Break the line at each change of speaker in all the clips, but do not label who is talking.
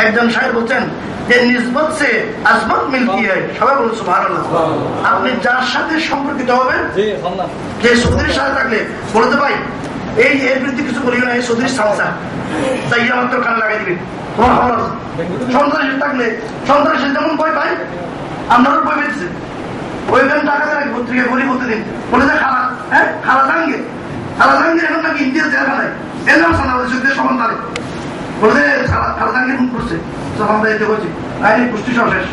একজন সাহেব বলছেন যে নিসবত সে আসবত মিলতি হয়। সবাই বলুন সুবহানাল্লাহ। আপনি যার সাথে সম্পর্কিত হবেন, যে সৌদির সাথে থাকলে বলতে ভাই এই এর বিরুদ্ধে কিছু বলিও না, এই সৌদির সামসা তাই মাত্র কানে লাগাই দিবি তোমার খবর আছে। সন্ত্রাসী থাকলে সন্ত্রাসী যেমন ভয় পাই আপনারও ভয় পেয়েছে। ওইখানে টাকা দেয় পত্রিকা বলি বলতে দিন বলে যে খালা, হ্যাঁ খালা জাহাঙ্গীর, খালা জাহাঙ্গীর এখন নাকি ইন্ডিয়ার জেলখানায় এর নাম শোনা বলছে সমান তালে বলে খালা জাহাঙ্গীর ফোন করছে সমান দায়িত্ব করছি আইনি পুষ্টি সব শেষ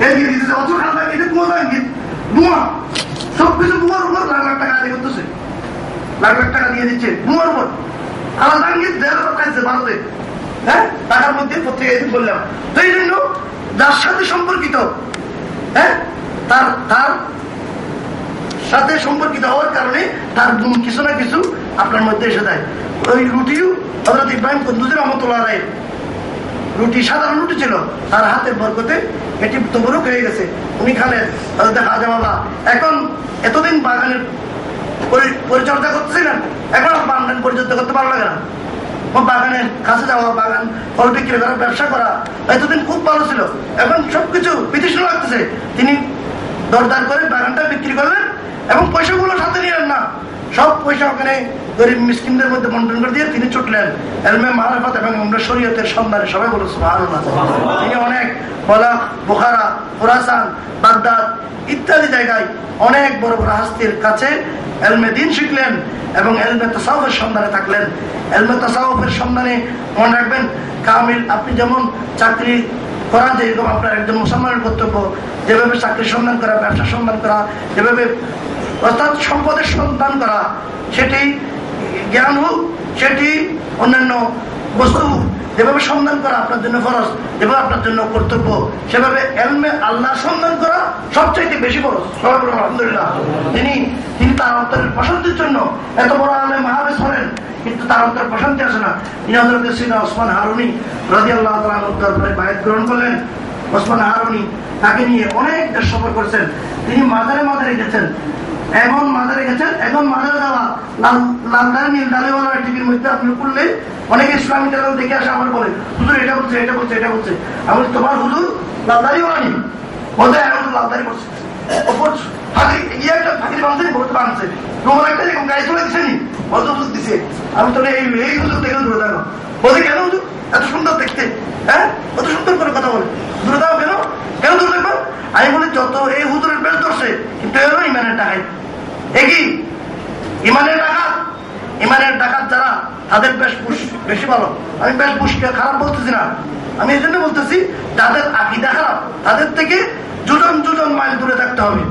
এই দিয়ে দিতেছে অত খালা জাহাঙ্গীর কুয়া জাহাঙ্গীর বুয়া সবকিছু বুয়ার উপর লাখ লাখ টাকা আদায় করতেছে, লাখ লাখ টাকা দিয়ে দিচ্ছে বুয়ার উপর। খালা জাহাঙ্গীর জেল পাঠাইছে ভারতে, হ্যাঁ টাকার মধ্যে পত্রিকা এদিন বললাম। তো এই জন্য যার সাথে সম্পর্কিত, হ্যাঁ তার তার সাথে সম্পর্কিত হওয়ার কারণে তার গুণ কিছু না কিছু আপনার মধ্যে এসে যায়। ওই রুটিও হযরত ইব্রাহিম কুন্দুজি রাহমাতুল্লাহ আলাইহি রুটি সাধারণ রুটি ছিল, তার হাতের বরকতে এটি তবরক হয়ে গেছে। উনি খালেন হযরত খাজা বাবা। এখন এতদিন বাগানের পরিচর্যা করতেছিলেন, এখন বাগান পরিচর্যা করতে ভালো লাগে না। বাগানের কাছে যাওয়া, বাগান ফল বিক্রি করা, ব্যবসা করা এতদিন খুব ভালো ছিল, এখন সবকিছু বিতৃষ্ণ লাগতেছে। তিনি দরদার করে বাগানটা বিক্রি করলেন এবং পয়সাগুলো সাথে নিলেন না, সব পয়সা ওখানে গরিব মিসকিনদের মধ্যে বন্টন করে দিয়ে তিনি ছুটলেন ইলমে মারিফাত এবং আমরা শরীয়তের সন্ধানে। সবাই বলুন সুবহানাল্লাহ। তিনি অনেক বলাক, বুখারা, খোরাসান, বাগদাদ ইত্যাদি জায়গায় অনেক বড় বড় হাস্তির কাছে ইলমে দ্বীন শিখলেন এবং ইলমে তাসাউফের সন্ধানে থাকলেন। ইলমে তাসাউফের সন্ধানে মনে রাখবেন কামিল, আপনি যেমন চাকরি করা যেরকম আপনার একজন মুসলমানের কর্তব্য, যেভাবে চাকরির সন্ধান করা, ব্যবসার সন্ধান করা, যেভাবে অর্থাৎ সম্পদের সন্ধান করা, সেটি জ্ঞান হোক, সেটি অন্যান্য বস্তু যেভাবে সন্ধান করা আপনার জন্য ফরজ, যেভাবে আপনার জন্য কর্তব্য, সেভাবে ইলমে আল্লাহ সন্ধান করা সবচাইতে বেশি ফরজ। সবাই বলুন আলহামদুলিল্লাহ। তিনি তার অন্তরের প্রশান্তির জন্য এত বড় আলেম মাহফিজ হলেন, কিন্তু তার অন্তর প্রশান্তি আসে না। তিনি হযরত সাইয়েদনা ওসমান হারুনি রাদিয়াল্লাহু তাআলা আনহু দরবারে বায়াত গ্রহণ করলেন। ওসমান হারুনি তাকে নিয়ে অনেক দেশ সফর করেছেন। তিনি মাজারে মাজারে গেছেন, এখন মাজারে গেছেন, এখন মাজারে যাওয়া লালদার নীল ডালেওয়ালা টিভির মধ্যে আপনি পড়লে অনেকে ইসলামী চ্যানেল দেখে আসে, আমার বলে হুজুর এটা বলছে, এটা বলছে, এটা বলছে। আমি তোমার হুজুর লালদারিওয়ালা নেই, বোধহয় এখন লালদারি করছে, ওপর ফাঁকি ইয়ে একটা ফাঁকির বাঁধছে, ভোট বাঁধছে, তোমার একটা এরকম গাড়ি চলে দিছে নি, অত হুজুর দিছে। আমি তো এই হুজুর দেখে দূরে থাকো, বলছে কেন হুজুর এত সুন্দর দেখতে, হ্যাঁ কত সুন্দর করে কথা বলে, দূরে থাকো কেন, কেন দূরে থাকবো? আমি বলি যত এই হুজুরের বেশ ধরছে, কিন্তু এরও ইমানের টাকায় একই ইমানের ডাকাত, ইমানের ডাকাত যারা তাদের বেশভূষ বেশি ভালো। আমি বেশভূষকে খারাপ বলতেছি না, আমি এই জন্য বলতেছি যাদের আকীদা খারাপ তাদের থেকে যোজন যোজন মাইল দূরে থাকতে হবে,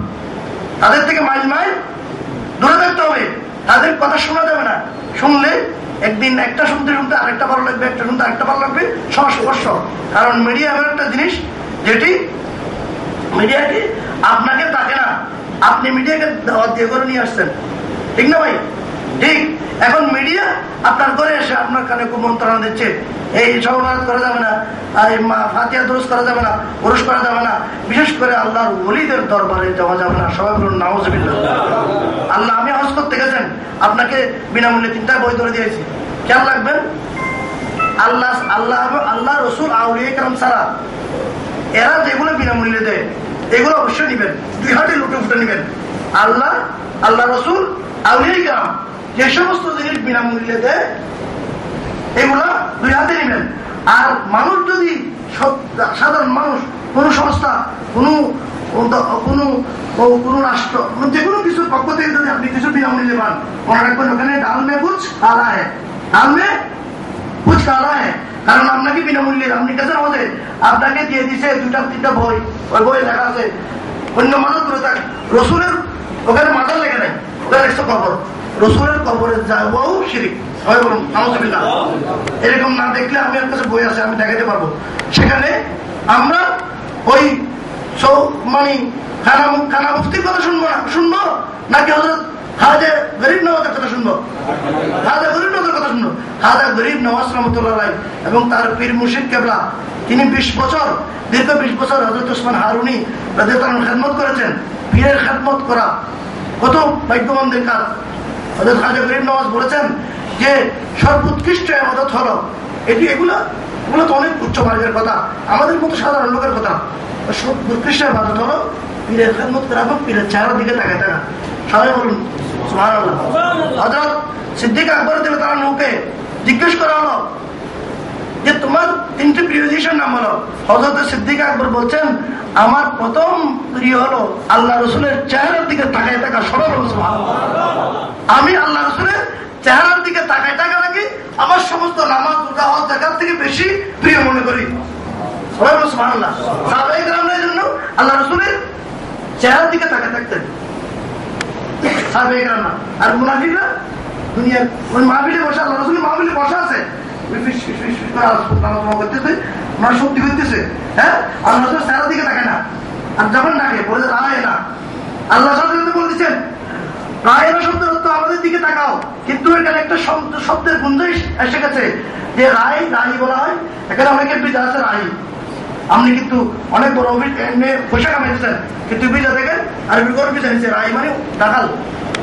তাদের থেকে মাইল মাইল দূরে থাকতে হবে। তাদের কথা শোনা যাবে না, শুনলে একদিন একটা শুনতে শুনতে আরেকটা ভালো লাগবে, একটা শুনতে আরেকটা ভালো লাগবে, সংস্পর্শ। কারণ মিডিয়া এমন একটা জিনিস যেটি মিডিয়াকে আপনাকে তাকে না, আপনি মিডিয়াকে দাওয়াত দিয়ে করে নিয়ে আসছেন, ঠিক না ভাই? ঠিক। এখন মিডিয়া আপনার ঘরে এসে আপনার কানে খুব মন্ত্রণা দিচ্ছে, এই সহবাদ করা যাবে না, ফাতিহা দুরূস করা যাবে না, ওরস করা যাবে না, বিশেষ করে আল্লাহর ওলিদের দরবারে যাওয়া যাবে না। সবাই বলুন নাউজুবিল্লাহ। আল্লাহ, আমি হজ করতে গেছেন, আপনাকে বিনামূল্যে 3টা বই ধরে দিয়েছি, খেয়াল রাখবেন। আল্লাহ আল্লাহ আল্লাহ রসুল আউলিয়া কেরাম ছাড়া এরা যেগুলো বিনামূল্যে দেয় এগুলো অবশ্যই নিবেন, 2 হাতে লুটে ফুটে নিবেন। আল্লাহ, আল্লাহ রসুল, আউলিয়া কেরাম যে সমস্ত জিনিস বিনামূল্যে দেয় এগুলো 2 হাতে নিবেন। আর মানুষ যদি সাধারণ মানুষ, কোন সংস্থা, কোন রাষ্ট্র, যে কোনো কিছুর পক্ষ থেকে যদি আপনি কিছু বিনামূল্যে পান, মনে রাখবেন ওখানে ডাল মে কুছ কালা হ্যায়, ডাল মে কুছ কালা হ্যায়। কারণ আপনাকে বিনামূল্যে আপনি কাছে আমাদের আপনাকে দিয়ে দিছে 2-3টা বই, ওই বই লেখা আছে অন্য মানুষ দূরে থাক, রসুলের ওখানে মাথা লেগে নেই, ওখানে একটা কবর, রসুলের কবরে যাওয়াও শিরিক। সবাই বলুন নাউজুবিল্লাহ। এরকম না দেখলে আমি আমার কাছে বই আছে, আমি দেখাতে পারবো। সেখানে আমরা ওই মানে খানা মুফতির কথা শুনবো নাকি হযরত খাজা গরিব নওয়াজের কথা শুনবো? খাজা গরিব নওয়াজের কথা শুনবো। খাজা গরিব নওয়াজ রাহমাতুল্লাহ আলাইহি এবং তার পীর মুর্শিদ কেবলা, তিনি 20 বছর, দীর্ঘ 20 বছর হযরত ওসমান হারুনি রাদিয়াল্লাহু আনহু খেদমত করেছেন। পীরের খেদমত করা কত ভাগ্যবানদের কাজ। হযরত খাজা গরিব নওয়াজ বলেছেন যে সর্বোৎকৃষ্ট ইবাদত হলো এগুলা এগুলো তো অনেক উচ্চ মার্গের কথা, আমাদের মতো সাধারণ লোকের কথা। উৎকৃষ্ট ইবাদত হলো পীরের খেদমত করা এবং পীরের চেহারার দিকে তাকায় থাকা। সবাই বলুন সুবহানাল্লাহ। হযরত সিদ্দিক আকবর রাদিয়াল্লাহু তাআলাকে জিজ্ঞেস করা হলো যে তোমার তিনটি প্রিয় জিনিসের নাম হলো। হযরত সিদ্দিক আকবর বলছেন আমার প্রথম প্রিয় হলো আল্লাহ রসুলের চেহারার দিকে তাকায় থাকা। সবাই বলুন সুবহানাল্লাহ। আমি আল্লাহ রসুলের চেহারার দিকে তাকায় থাকা নাকি আমার সমস্ত নামাজ রোজা হজ যাকাত থেকে বেশি প্রিয় মনে করি। সবাই বলুন সুবহানাল্লাহ। সাহাবায়ে কেরামের জন্য আল্লাহ রসুলের চেহারার দিকে তাকায় থাকতেন সাহাবায়ে কেরাম। আর মুনাফিকরা দুনিয়ার ওই মাহফিলে বসে, আল্লাহ রসুলের মাহফিলে বসা আছে, করতেছে, ওনার শক্তি করতেছে, হ্যাঁ, আল্লাহ রসুলের চেহারার দিকে তাকায় না। আর যখন ডাকে বলে রায় না, আল্লাহ বলতেছেন রায়েরা শব্দের অর্থ আমাদের দিকে তাকাও, কিন্তু এখানে একটা শব্দের গুঞ্জাইশ এসে গেছে যে রায় রায় বলা হয়। এখানে অনেকের বীজ আছে রায়, আপনি কিন্তু অনেক বড় পয়সা কামাইতেছেন, কিন্তু বীজা দেখেন আর বিকর বীজ আনছে রায় মানে রাখাল।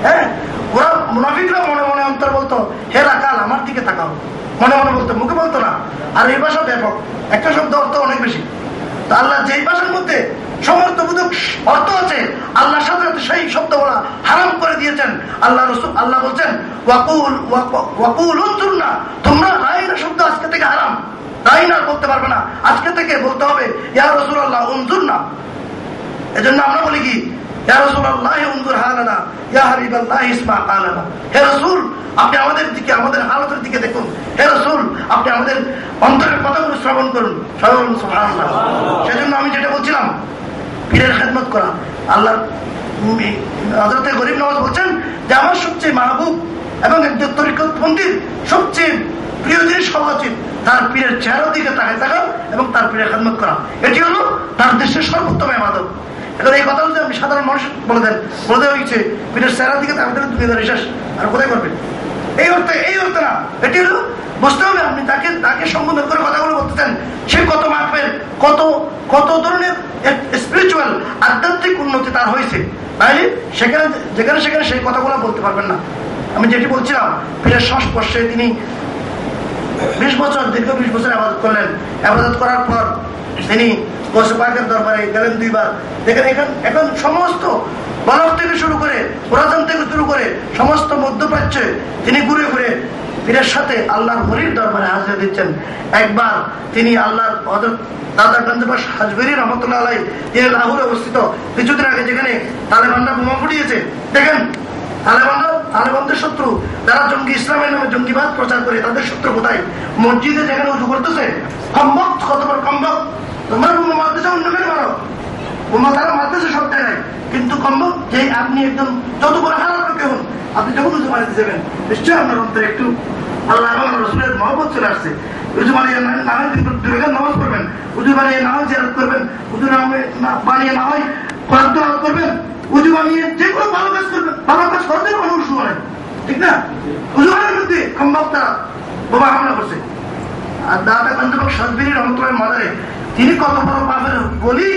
হ্যাঁ, ওরা মুনাফিকরা মনে মনে অন্তর বলতো হে রাখাল আমার দিকে তাকাও, মনে মনে বলতো, মুখে বলতো না। আর এই ভাষা ব্যাপক, একটা শব্দ অর্থ অনেক বেশি। তো আল্লাহ যেই ভাষার মধ্যে সমর্থবোধক অর্থ আছে, আল্লাহর সাথে সেই শব্দ বলা হারাম করে দিয়েছেন। আল্লাহ রসুল আল্লাহ বলছেন ওয়াকুল উনজুরনা, তোমরা রাইনা শব্দ আজকে থেকে হারাম, রাইনা বলতে পারবে না, আজকে থেকে বলতে হবে ইয়া রাসূলুল্লাহ উনজুরনা। এজন্য আমরা বলি কি ইয়া রাসূলুল্লাহ উনজুর হালানা, ইয়া হাবিবাল্লাহ ইসমা আলানা। হে রাসূল আপনি আমাদের দিকে, আমাদের হালতের দিকে দেখুন। হে রাসূল আপনি আমাদের অন্তরের কথাগুলো শ্রবণ করুন। সুবহানাল্লাহ। সেজন্য আমি যেটা বলছিলাম পীরের খেদমত করা, আল্লাহ হযরতে গরিব নওয়াজ বলছেন যে আমার সবচেয়ে মাহবুব এবং একজন তরিকতপন্থীর সবচেয়ে প্রিয় জিনিস হওয়া উচিত তার পীরের চেহারার দিকে তাকায় থাকা এবং তার পীরের খেদমত করা। এটি হলো তার দেশের সর্বোত্তম ইবাদত। এখন এই কথা যদি আপনি সাধারণ মানুষ বলে দেওয়া হয়েছে পীরের চেহারার দিকে তাকাতে হলে দুনিয়ার শেষ, আর কোথায় করবে? এই অর্থে না, এটি হলো বুঝতে হবে আপনি তাকে সম্বোধন করে কথাগুলো বলতেছেন, সে কত মাপের, কত ধরনের স্পিরিচুয়াল আধ্যাত্মিক উন্নতি তার হয়েছে, তাই যেখানে সেই কথাগুলো বলতে পারবেন না। আমি যেটি বলছিলাম পীরের সংস্পর্শে তিনি 20 বছর, দীর্ঘ 20 বছর ইবাদত করলেন। ইবাদত করার পর তিনি গৌসে পাকের দরবারে গেলেন 2 বার। দেখেন এখন সমস্ত বরফ থেকে শুরু করে পুরাতন থেকে শুরু করে সমস্ত মধ্যপ্রাচ্যে তিনি ঘুরে ঘুরে পীরের সাথে আল্লাহর ওলির দরবারে হাজিরা দিচ্ছেন। একবার তিনি আল্লাহর দাদা গঞ্জবাস হাজবেরি রহমতুল্লাহ আলাইহি, তিনি লাহোরে অবস্থিত, কিছুদিন আগে যেখানে তালেবানরা বোমা ফুটিয়েছে, দেখেন তালেবানদের শত্রু যারা জঙ্গি ইসলামের নামে জঙ্গিবাদ প্রচার করে, তাদের শত্রু কোথায়? মসজিদে যেখানে উঁচু করতেছে, কম্বক কতবার কম্বক, তোমার বোমা মারতেছে, অন্য কেন মারো, বোমা তারা মারতেছে সব জায়গায়, কিন্তু কম্বক যে আপনি একদম যত বড় হারার কেউ আপনি যখন উঁচু মারিতে যাবেন নিশ্চয়ই আপনার অন্তরে একটু আল্লাহ এবং রসুলের মহব্বত চলে আসছে। উঁচু মারিয়ে নামাজ নামাজ পড়বেন, উঁচু বানিয়ে নামাজ জিয়ারত করবেন, উঁচু বানিয়ে না হয় কোরআন তেলাওয়াত করবেন, উঁচু বানিয়ে যে কোনো ভালো কাজ করবেন, ভালো কাজ করতে মানুষ মানে ঠিক না। উঁচু বানের মধ্যে কম্বক তারা বোমা হামলা করছে। আর দাদা গঞ্জবাস হাজবেরি রহমতুল্লাহ মাদারে তিনি কত বড় পাপের বলি,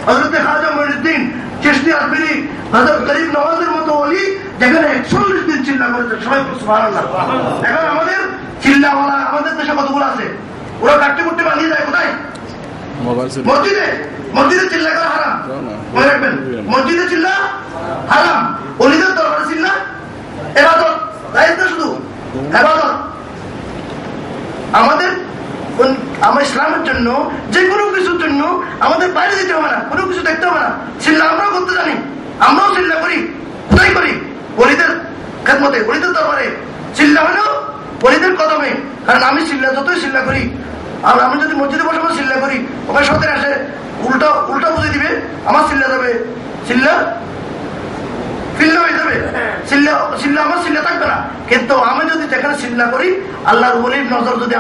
হযরতে খাজা মঈনুদ্দিন চিশতি আজমেরি, হযরত গরিব নওয়াজের মতো ওলি যেখানে 41 দিন চিল্লা করেছে। সবাই সুবহানাল্লাহ। এখন আমাদের চিল্লাওয়ালা আমাদের দেশে কতগুলো আছে, ওরা কাটতে কুটতে বানিয়ে যায় কোথায়? মসজিদে চিল্লা করা হারাম, মনে রাখবেন, মসজিদে চিল্লা হারাম, ওলিদের দরবারে চিল্লা ইবাদত, তাই না? শুধু ইবাদত। আমার ইসলামের জন্য যে কোনো কিছুর জন্য আমাদের বাইরে যেতে হবে না, কোনো কিছু দেখতে হবে না, চিল্লা আমরাও করতে জানি, আমরাও চিল্লা করি। কোথায় করি? ওলিদের খেদমতে, ওলিদের দরবারে চিল্লা হলেও ওলিদের কদমে। কারণ আমি চিল্লা যতই চিল্লা করি, আর আমি যদি মসজিদে বসে বসে চিল্লা করি, ওখানে সতের আসে উল্টা বুঝে দিবে, আমার চিল্লা যাবে, চিল্লা হয়ে যাবে, চিল্লা আমার চিল্লা থাকবে না। কিন্তু আমি যদি যেখানে চিল্লা করি, আল্লাহর ওলির নজর যদি